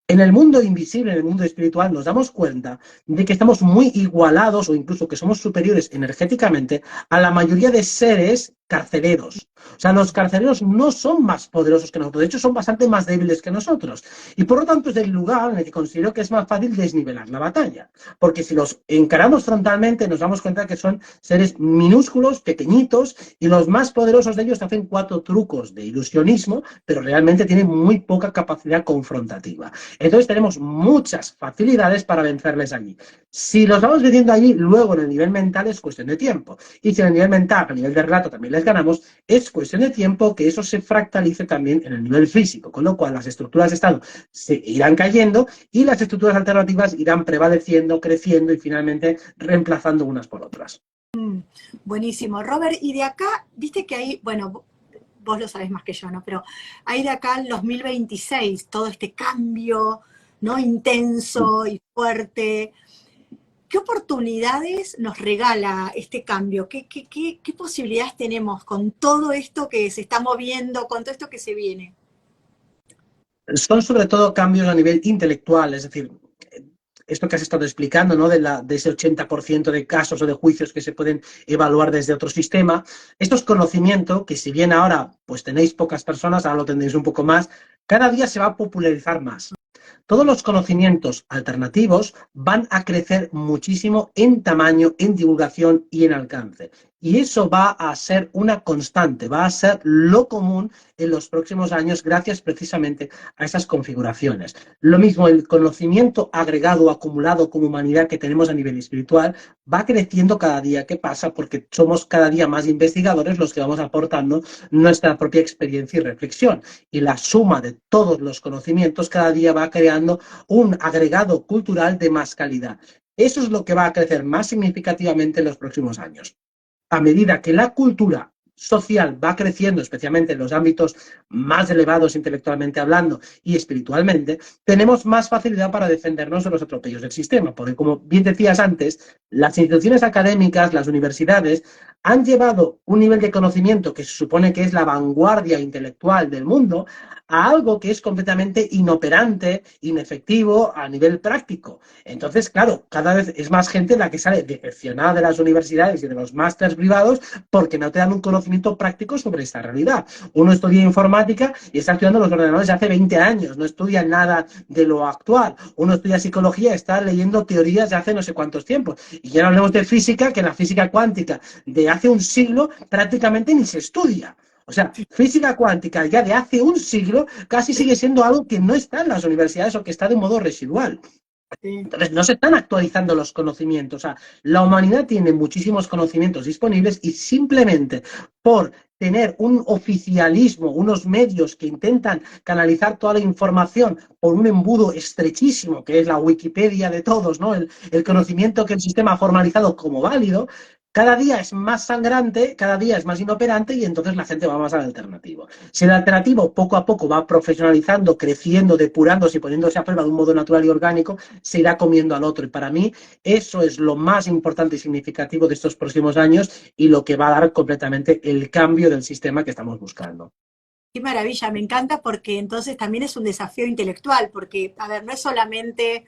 En el mundo invisible, en el mundo espiritual, nos damos cuenta de que estamos muy igualados o incluso que somos superiores energéticamente a la mayoría de seres carceleros. O sea, los carceleros no son más poderosos que nosotros, de hecho son bastante más débiles que nosotros. Y por lo tanto es el lugar en el que considero que es más fácil desnivelar la batalla. Porque si los encaramos frontalmente nos damos cuenta que son seres minúsculos, pequeñitos, y los más poderosos de ellos hacen 4 trucos de ilusionismo, pero realmente tienen muy poca capacidad confrontativa. Entonces tenemos muchas facilidades para vencerles allí. Si los vamos venciendo allí, luego en el nivel mental es cuestión de tiempo. Y si en el nivel mental, a nivel de relato también les ganamos, es cuestión de tiempo que eso se fractalice también en el nivel físico, con lo cual las estructuras de Estado se irán cayendo y las estructuras alternativas irán prevaleciendo, creciendo y finalmente reemplazando unas por otras. Buenísimo. Robert, y de acá, viste que hay, bueno, vos lo sabés más que yo, ¿no? Pero hay de acá el 2026, todo este cambio, ¿no? Intenso y fuerte. ¿Qué oportunidades nos regala este cambio? ¿Qué posibilidades tenemos con todo esto que se está moviendo, con todo esto que se viene? Son sobre todo cambios a nivel intelectual, es decir, esto que has estado explicando, ¿no? De ese 80% de casos o de juicios que se pueden evaluar desde otro sistema. Esto es conocimiento que, si bien ahora pues tenéis pocas personas, ahora lo tendréis un poco más, cada día se va a popularizar más. Todos los conocimientos alternativos van a crecer muchísimo en tamaño, en divulgación y en alcance. Y eso va a ser una constante, va a ser lo común en los próximos años gracias precisamente a esas configuraciones. Lo mismo, el conocimiento agregado, acumulado como humanidad que tenemos a nivel espiritual va creciendo cada día. ¿Qué pasa? Porque somos cada día más investigadores los que vamos aportando nuestra propia experiencia y reflexión. Y la suma de todos los conocimientos cada día va creando un agregado cultural de más calidad. Eso es lo que va a crecer más significativamente en los próximos años. A medida que la cultura social va creciendo, especialmente en los ámbitos más elevados intelectualmente hablando y espiritualmente, tenemos más facilidad para defendernos de los atropellos del sistema, porque como bien decías antes, las instituciones académicas, las universidades, han llevado un nivel de conocimiento que se supone que es la vanguardia intelectual del mundo a algo que es completamente inoperante, inefectivo a nivel práctico. Entonces, claro, cada vez es más gente la que sale decepcionada de las universidades y de los másters privados porque no te dan un conocimiento práctico sobre esta realidad. Uno estudia informática y está estudiando los ordenadores de hace 20 años, no estudia nada de lo actual. Uno estudia psicología y está leyendo teorías de hace no sé cuántos tiempos. Y ya no hablemos de física, que la física cuántica de hace un siglo prácticamente ni se estudia. O sea, física cuántica ya de hace un siglo casi sigue siendo algo que no está en las universidades o que está de modo residual. Entonces, no se están actualizando los conocimientos. O sea, la humanidad tiene muchísimos conocimientos disponibles y simplemente por tener un oficialismo, unos medios que intentan canalizar toda la información por un embudo estrechísimo, que es la Wikipedia de todos, ¿no? El conocimiento que el sistema ha formalizado como válido, cada día es más sangrante, cada día es más inoperante y entonces la gente va más al alternativo. Si el alternativo poco a poco va profesionalizando, creciendo, depurándose y poniéndose a prueba de un modo natural y orgánico, se irá comiendo al otro. Y para mí eso es lo más importante y significativo de estos próximos años y lo que va a dar completamente el cambio del sistema que estamos buscando. Qué maravilla, me encanta porque entonces también es un desafío intelectual, porque, a ver, no es solamente,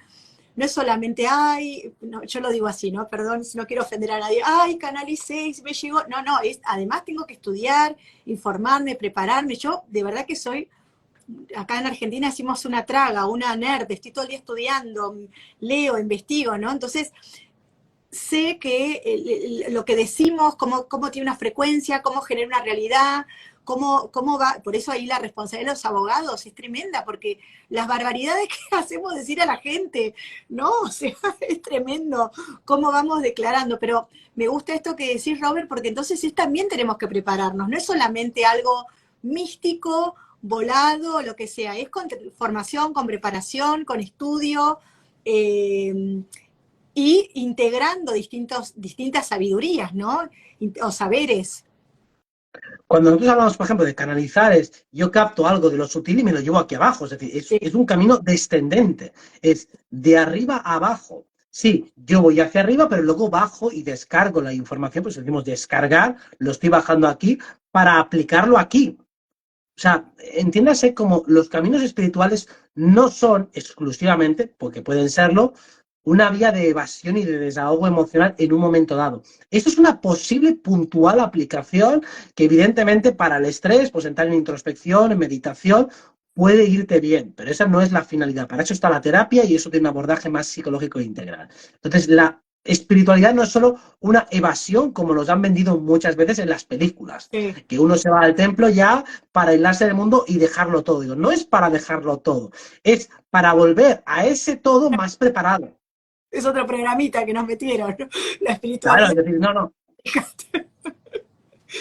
ay, no, yo lo digo así, ¿no? Perdón, si no quiero ofender a nadie, ay, canalicé, me llegó. No, no, además tengo que estudiar, informarme, prepararme. Yo de verdad que soy, acá en Argentina decimos una traga, una nerd, estoy todo el día estudiando, leo, investigo, ¿no? Entonces, sé que lo que decimos, cómo tiene una frecuencia, cómo genera una realidad, cómo va, por eso ahí la responsabilidad de los abogados es tremenda, porque las barbaridades que hacemos decir a la gente, ¿no? O sea, es tremendo cómo vamos declarando, pero me gusta esto que decís, Robert, porque entonces sí también tenemos que prepararnos, no es solamente algo místico, volado, lo que sea, es con formación, con preparación, con estudio, y integrando distintas sabidurías, ¿no? O saberes. Cuando nosotros hablamos, por ejemplo, de canalizar, yo capto algo de lo sutil y me lo llevo aquí abajo. Es decir, Sí. es un camino descendente. Es de arriba a abajo. Sí, yo voy hacia arriba, pero luego bajo y descargo la información, pues decimos descargar, lo estoy bajando aquí para aplicarlo aquí. O sea, entiéndase como los caminos espirituales no son exclusivamente, porque pueden serlo, una vía de evasión y de desahogo emocional en un momento dado. Esto es una posible puntual aplicación que evidentemente para el estrés, pues entrar en introspección, en meditación, puede irte bien, pero esa no es la finalidad. Para eso está la terapia y eso tiene un abordaje más psicológico e integral. Entonces, la espiritualidad no es solo una evasión como nos han vendido muchas veces en las películas, Sí. que uno se va al templo ya para aislarse del mundo y dejarlo todo. Digo, no es para dejarlo todo, es para volver a ese todo más preparado. Es otro programita que nos metieron, ¿no? La Claro, espiritualidad. es decir, no.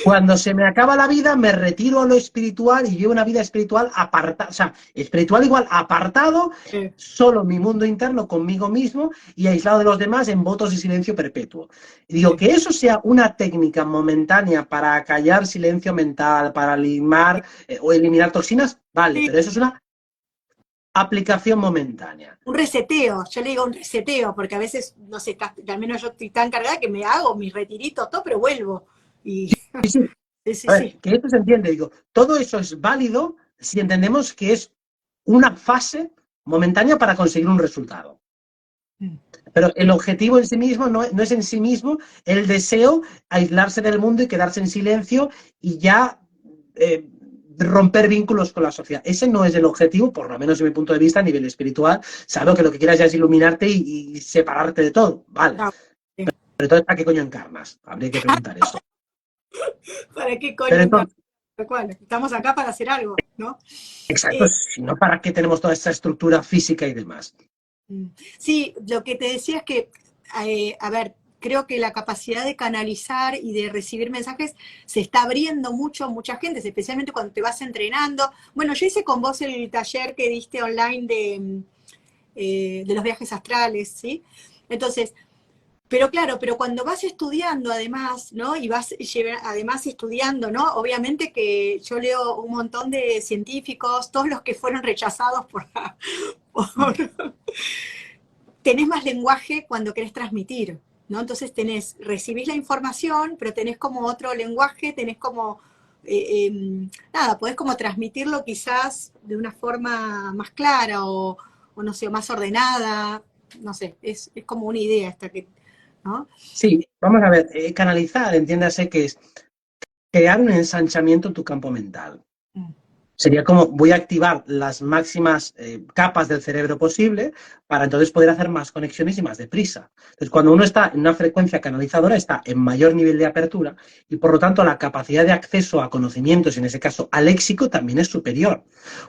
Cuando se me acaba la vida, me retiro a lo espiritual y llevo una vida espiritual apartada, o sea, espiritual igual apartado, solo en mi mundo interno conmigo mismo y aislado de los demás en votos de silencio perpetuo. Y digo, que eso sea una técnica momentánea para callar silencio mental, para limar o eliminar toxinas, vale, Sí, pero eso es una aplicación momentánea. un reseteo, yo le digo un reseteo, porque a veces, no sé, al menos yo estoy tan cargada que me hago mis retiritos, todo, pero vuelvo. Y Sí, sí. sí, A ver, sí. que esto se entiende, digo, todo eso es válido si entendemos que es una fase momentánea para conseguir un resultado. Pero el objetivo en sí mismo no es en sí mismo el deseo aislarse del mundo y quedarse en silencio y ya romper vínculos con la sociedad. Ese no es el objetivo, por lo menos desde mi punto de vista a nivel espiritual. Sabes que lo que quieras ya es iluminarte y separarte de todo. Vale. No, sí. Pero entonces, ¿a qué coño encarnas? Habría que preguntar eso. ¿Para qué Pero coño entonces, tal cual? Estamos acá para hacer algo, ¿no? exacto, Eh, si no, ¿para qué tenemos toda esta estructura física y demás? sí, lo que te decía es que, a ver, creo que la capacidad de canalizar y de recibir mensajes se está abriendo mucho a mucha gente, especialmente cuando te vas entrenando. Bueno, yo hice con vos el taller que diste online de los viajes astrales, ¿sí? Entonces, pero claro, pero cuando vas estudiando además, ¿no? Y vas además estudiando, ¿no? Obviamente que yo leo un montón de científicos, todos los que fueron rechazados por tenés más lenguaje cuando querés transmitir, ¿no? Entonces recibís la información, pero tenés como otro lenguaje, tenés como, nada, podés como transmitirlo quizás de una forma más clara o no sé, más ordenada, no sé, es como una idea esta que, ¿no? Sí, vamos a ver, canalizar, entiéndase que es crear un ensanchamiento en tu campo mental. Mm. Sería como voy a activar las máximas capas del cerebro posible para entonces poder hacer más conexiones y más deprisa. Entonces, cuando uno está en una frecuencia canalizadora, está en mayor nivel de apertura y por lo tanto la capacidad de acceso a conocimientos, en ese caso al léxico, también es superior.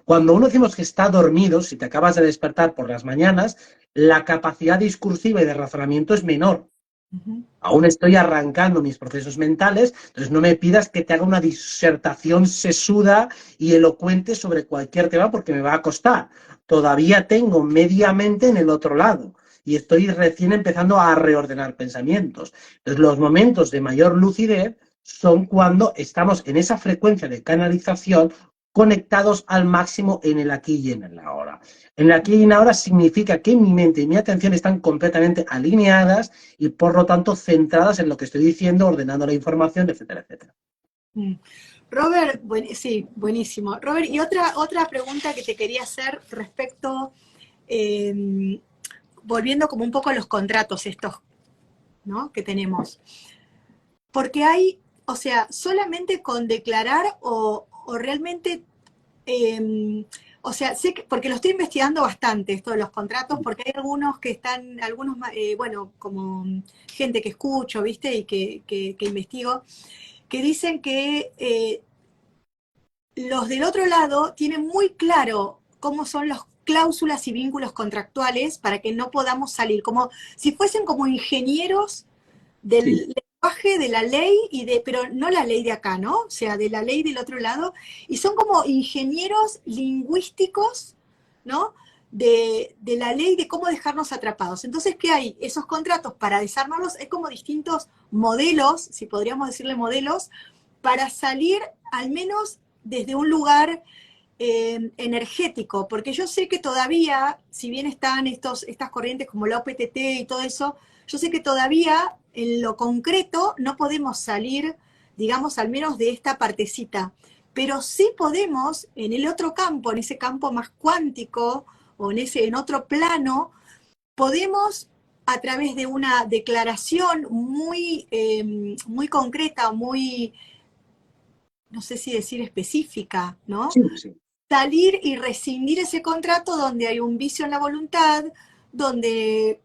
Cuando uno decimos que está dormido, si te acabas de despertar por las mañanas, la capacidad discursiva y de razonamiento es menor. Ujú. Aún estoy arrancando mis procesos mentales, entonces no me pidas que te haga una disertación sesuda y elocuente sobre cualquier tema porque me va a costar. Todavía tengo mediamente en el otro lado y estoy recién empezando a reordenar pensamientos. Entonces los momentos de mayor lucidez son cuando estamos en esa frecuencia de canalización conectados al máximo en el aquí y en el ahora. En el aquí y en el ahora significa que mi mente y mi atención están completamente alineadas y por lo tanto centradas en lo que estoy diciendo, ordenando la información, etcétera, etcétera. Mm. Robert, sí, buenísimo. Robert, y otra pregunta que te quería hacer respecto, eh, volviendo como un poco a los contratos estos, ¿no? Que tenemos. Porque hay, o sea, solamente con declarar o realmente, o sea, sé que, porque lo estoy investigando bastante esto de los contratos, porque hay algunos que están, algunos, bueno, como gente que escucho, ¿viste? Y que investigo, que dicen que los del otro lado tienen muy claro cómo son las cláusulas y vínculos contractuales para que no podamos salir, como si fuesen como ingenieros Sí, del lenguaje de la ley pero no la ley de acá, ¿no? O sea, de la ley del otro lado, y son como ingenieros lingüísticos, ¿no? De la ley de cómo dejarnos atrapados. Entonces, ¿qué hay? Esos contratos para desarmarlos es como distintos modelos, si podríamos decirle modelos, para salir al menos desde un lugar energético, porque yo sé que todavía, si bien están estas corrientes como la OPTT y todo eso, yo sé que todavía en lo concreto no podemos salir, digamos, al menos de esta partecita, pero sí podemos en el otro campo, en ese campo más cuántico o en otro plano, podemos a través de una declaración muy concreta, muy, no sé si decir específica, ¿no? sí, sí. Salir y rescindir ese contrato donde hay un vicio en la voluntad, donde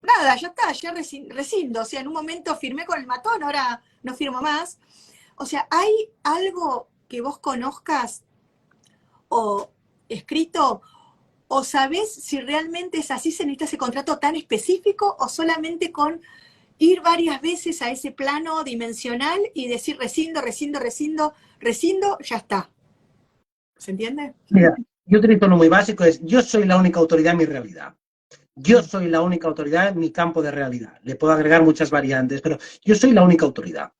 nada, ya está, ya rescindo, o sea, en un momento firmé con el matón, ahora no firmo más. O sea, ¿hay algo que vos conozcas o escrito o sabés si realmente es así, se necesita ese contrato tan específico o solamente con ir varias veces a ese plano dimensional y decir rescindo, rescindo, rescindo, rescindo, ya está? ¿Se entiende? Mira, yo utilizo lo muy básico, es yo soy la única autoridad en mi realidad. Yo soy la única autoridad en mi campo de realidad. Le puedo agregar muchas variantes, pero yo soy la única autoridad.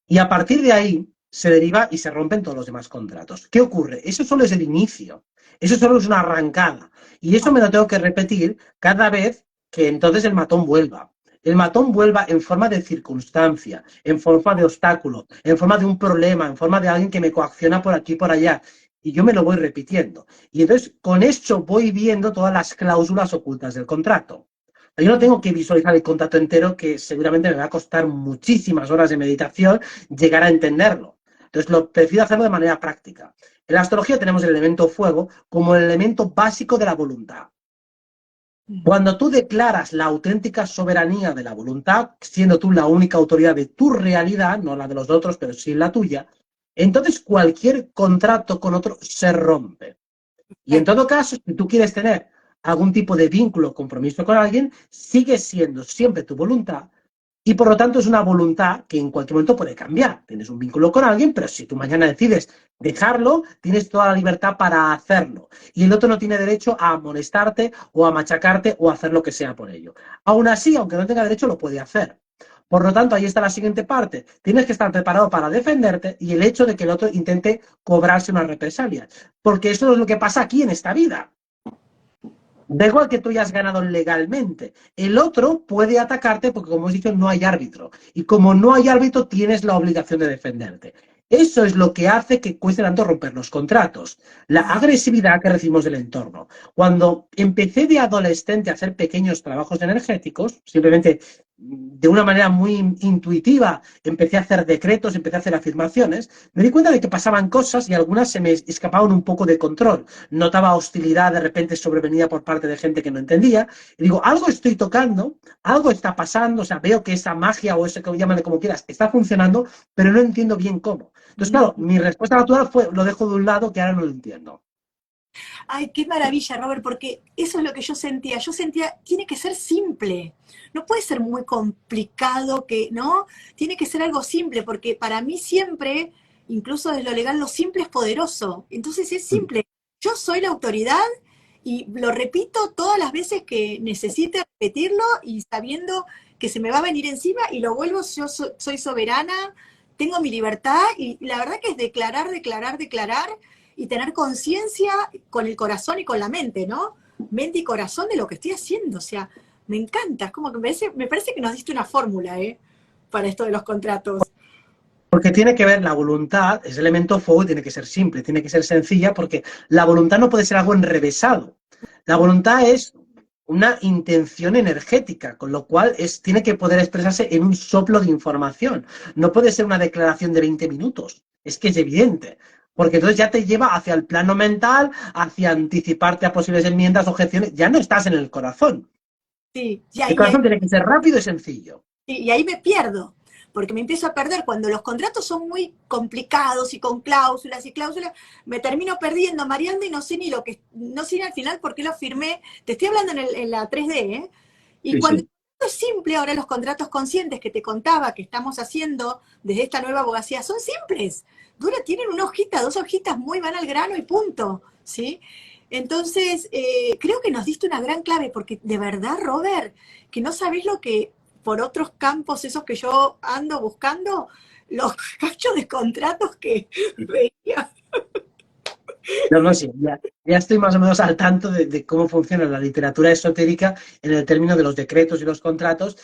Y a partir de ahí se deriva y se rompen todos los demás contratos. ¿Qué ocurre? Eso solo es el inicio. Eso solo es una arrancada. Y eso me lo tengo que repetir cada vez que entonces el matón vuelva. El matón vuelva en forma de circunstancia, en forma de obstáculo, en forma de un problema, en forma de alguien que me coacciona por aquí y por allá. Y yo me lo voy repitiendo. Y entonces con esto voy viendo todas las cláusulas ocultas del contrato. Yo no tengo que visualizar el contrato entero, que seguramente me va a costar muchísimas horas de meditación llegar a entenderlo. Entonces, lo prefiero hacerlo de manera práctica. En la astrología tenemos el elemento fuego como el elemento básico de la voluntad. Cuando tú declaras la auténtica soberanía de la voluntad, siendo tú la única autoridad de tu realidad, no la de los otros, pero sí la tuya, entonces cualquier contrato con otro se rompe. Y en todo caso, si tú quieres tener algún tipo de vínculo o compromiso con alguien, sigue siendo siempre tu voluntad y por lo tanto es una voluntad que en cualquier momento puede cambiar. Tienes un vínculo con alguien, pero si tú mañana decides dejarlo, tienes toda la libertad para hacerlo. Y el otro no tiene derecho a molestarte o a machacarte o a hacer lo que sea por ello. Aún así, aunque no tenga derecho, lo puede hacer. Por lo tanto, ahí está la siguiente parte. Tienes que estar preparado para defenderte y el hecho de que el otro intente cobrarse una represalia. Porque eso es lo que pasa aquí en esta vida. Da igual que tú hayas ganado legalmente. El otro puede atacarte porque, como hemos dicho, no hay árbitro. Y como no hay árbitro, tienes la obligación de defenderte. Eso es lo que hace que cueste tanto romper los contratos. La agresividad que recibimos del entorno. Cuando empecé de adolescente a hacer pequeños trabajos energéticos, simplemente de una manera muy intuitiva, empecé a hacer decretos, empecé a hacer afirmaciones, me di cuenta de que pasaban cosas y algunas se me escapaban un poco de control. Notaba hostilidad de repente sobrevenida por parte de gente que no entendía. Y digo, algo estoy tocando, algo está pasando, o sea, veo que esa magia o eso que llámale como quieras está funcionando, pero no entiendo bien cómo. Entonces, claro, mi respuesta natural fue, lo dejo de un lado, que ahora no lo entiendo. Ay, qué maravilla, Robert, porque eso es lo que yo sentía. Yo sentía, tiene que ser simple. No puede ser muy complicado, que, ¿no? Tiene que ser algo simple, porque para mí siempre, incluso desde lo legal, lo simple es poderoso. Entonces es simple. Yo soy la autoridad y lo repito todas las veces que necesite repetirlo y sabiendo que se me va a venir encima y lo vuelvo, soy soberana, tengo mi libertad y la verdad que es declarar, declarar, declarar y tener conciencia con el corazón y con la mente, ¿no? Mente y corazón de lo que estoy haciendo, o sea, me encanta, es como que me parece que nos diste una fórmula, para esto de los contratos. Porque tiene que ver la voluntad, es elemento fuego y tiene que ser simple, tiene que ser sencilla, porque la voluntad no puede ser algo enrevesado. La voluntad es una intención energética, con lo cual tiene que poder expresarse en un soplo de información. No puede ser una declaración de 20 minutos, es que es evidente, porque entonces ya te lleva hacia el plano mental, hacia anticiparte a posibles enmiendas, objeciones, ya no estás en el corazón. Sí, El corazón tiene que ser rápido y sencillo. y ahí me pierdo, porque me empiezo a perder. Cuando los contratos son muy complicados y con cláusulas y cláusulas, me termino perdiendo, mareando y no sé ni lo que, no sé ni al final por qué lo firmé. Te estoy hablando en la 3D, ¿eh? Y Sí, cuando sí. es simple, ahora los contratos conscientes que te contaba que estamos haciendo desde esta nueva abogacía son simples. Tienen una hojita, dos hojitas, muy van al grano y punto, ¿sí? Entonces, creo que nos diste una gran clave, porque de verdad, Robert, que no sabés lo que por otros campos, esos que yo ando buscando, los cachos de contratos que veía. No, no, sí, ya estoy más o menos al tanto de cómo funciona la literatura esotérica en el término de los decretos y los contratos.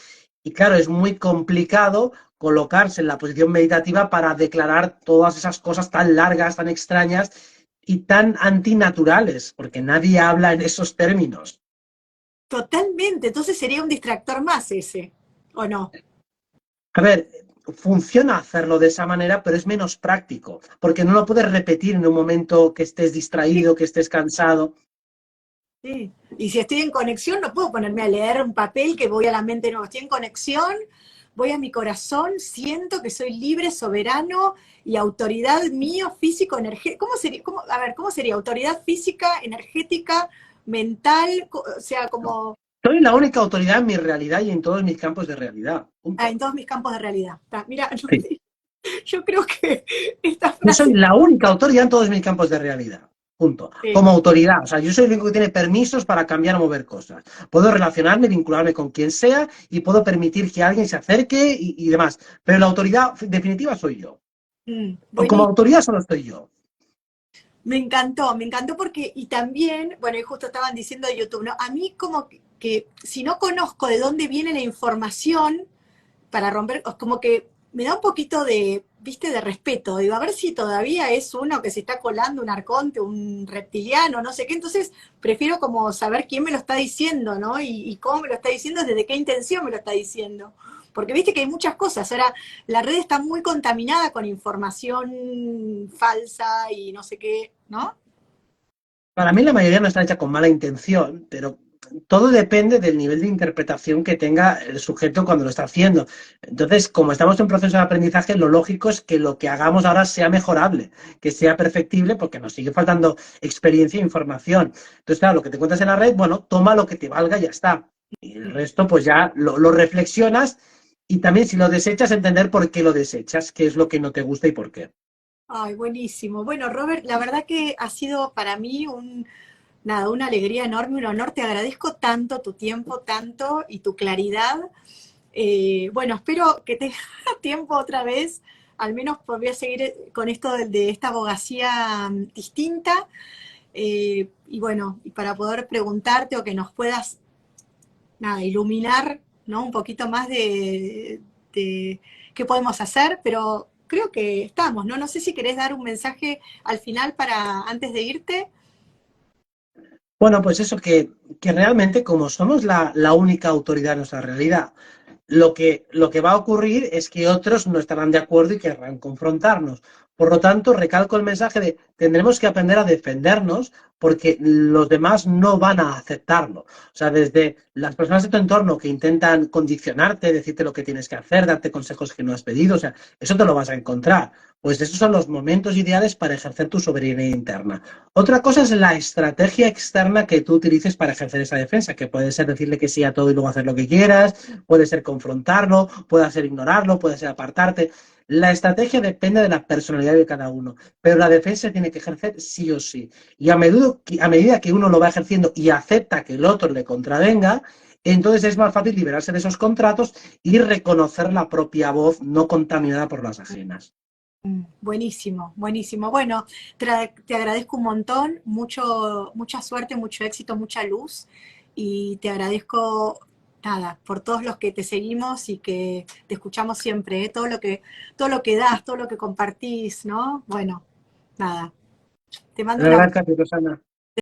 Y claro, es muy complicado colocarse en la posición meditativa para declarar todas esas cosas tan largas, tan extrañas y tan antinaturales, porque nadie habla en esos términos. Totalmente, entonces sería un distractor más ese, ¿o no? A ver, funciona hacerlo de esa manera, pero es menos práctico, porque no lo puedes repetir en un momento que estés Sí, distraído, que estés cansado. sí. Y si estoy en conexión, no puedo ponerme a leer un papel que voy a la mente, no, estoy en conexión, voy a mi corazón, siento que soy libre, soberano y autoridad mío, físico, energético. ¿Cómo sería? A ver, ¿cómo sería? Autoridad física, energética, mental, o sea, como Soy la única autoridad en mi realidad y en todos mis campos de realidad. en Punto. todos mis campos de realidad. Mira, Sí. yo creo que esta Yo soy frase, la única autoridad en todos mis campos de realidad. Punto. sí, Como autoridad. O sea, yo soy el único que tiene permisos para cambiar o mover cosas. Puedo relacionarme, vincularme con quien sea y puedo permitir que alguien se acerque y demás. Pero la autoridad definitiva soy yo. O como buenísimo. autoridad solo estoy yo. Me encantó porque, y también, bueno, y justo estaban diciendo de YouTube, ¿no? A mí como que si no conozco de dónde viene la información para romper, como que me da un poquito de, viste, de respeto. Digo, a ver si todavía es uno que se está colando, un arconte, un reptiliano, no sé qué. Entonces prefiero como saber quién me lo está diciendo, ¿no? Y cómo me lo está diciendo, desde qué intención me lo está diciendo. Porque viste que hay muchas cosas. Ahora, la red está muy contaminada con información falsa y no sé qué, ¿no? Para mí la mayoría no está hecha con mala intención, pero todo depende del nivel de interpretación que tenga el sujeto cuando lo está haciendo. Entonces, como estamos en proceso de aprendizaje, lo lógico es que lo que hagamos ahora sea mejorable, que sea perfectible, porque nos sigue faltando experiencia e información. Entonces, claro, lo que te cuentas en la red, bueno, toma lo que te valga y ya está. Y el resto, pues ya lo reflexionas y también si lo desechas, entender por qué lo desechas, qué es lo que no te gusta y por qué. Ay, buenísimo. Bueno, Robert, la verdad que ha sido para mí nada, una alegría enorme, un honor. Te agradezco tanto tu tiempo, tanto y tu claridad. Bueno, espero que tengas tiempo otra vez. Al menos voy a seguir con esto de esta abogacía distinta. Y bueno, y para poder preguntarte o que nos puedas, nada, iluminar, ¿no? Un poquito más de qué podemos hacer, pero creo que estamos, ¿no? No sé si querés dar un mensaje al final para antes de irte. Bueno, pues eso, que realmente como somos la única autoridad en nuestra realidad, lo que va a ocurrir es que otros no estarán de acuerdo y querrán confrontarnos. Por lo tanto, recalco el mensaje de tendremos que aprender a defendernos porque los demás no van a aceptarlo. O sea, desde las personas de tu entorno que intentan condicionarte, decirte lo que tienes que hacer, darte consejos que no has pedido, o sea, eso te lo vas a encontrar. Pues esos son los momentos ideales para ejercer tu soberanía interna. Otra cosa es la estrategia externa que tú utilices para ejercer esa defensa, que puede ser decirle que sí a todo y luego hacer lo que quieras, puede ser confrontarlo, puede ser ignorarlo, puede ser apartarte. La estrategia depende de la personalidad de cada uno, pero la defensa tiene que ejercer sí o sí. Y a medida que uno lo va ejerciendo y acepta que el otro le contravenga, entonces es más fácil liberarse de esos contratos y reconocer la propia voz no contaminada por las ajenas. Buenísimo, buenísimo. Bueno, te agradezco un montón, mucha suerte, mucho éxito, mucha luz y te agradezco nada por todos los que te seguimos y que te escuchamos siempre, ¿eh? Todo lo que das, todo lo que compartís, ¿no? Bueno, nada, te mando De un verdad, abrazo. Katy, Rosana.